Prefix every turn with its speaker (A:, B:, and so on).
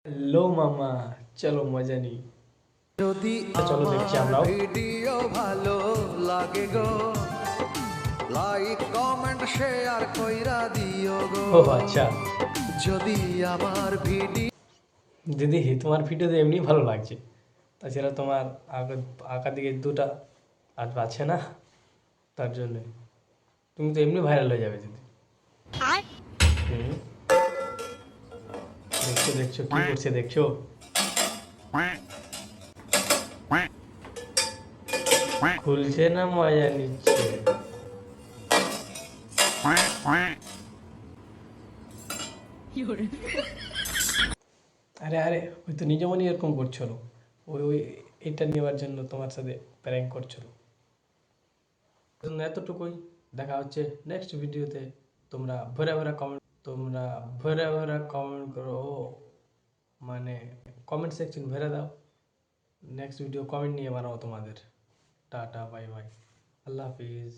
A: Hello মামা, চলো মজা নিই।
B: যদি
A: তো চলো দেখছি
B: আমার
A: আমরাও।
B: ভিডিও ভালো লাগে গো, লাইক কমেন্ট শেয়ার কইরা দিও গো।
A: ও আচ্ছা
B: যদি আমার ভিডিও
A: দিদি, তোমার ভিডিও তো এমনি ভালো লাগছে, তাছাড়া তোমার আঁকা দিকে দুটা আর আছে না, তার জন্য তুমি তো এমনি ভাইরাল হয়ে যাবে দিদি। হুম, দেখছো দেখছো কি করছে দেখছো। খুলছে না মজা নিচ্ছে। আরে আরে, ওই তো নিজ মনে এরকম করছিল। ওই ওই এটা নেওয়ার জন্য তোমার সাথে প্র্যাঙ্ক করছিল। এতটুকুই, দেখা হচ্ছে নেক্সট ভিডিওতে। তোমরা ভরে ভরে কমেন্ট করো, মানে কমেন্ট সেকশন ভরে দাও। নেক্সট ভিডিও কমেন্ট নিয়ে বানাবো তোমাদের। টাটা, বাই বাই, আল্লাহ হাফিজ।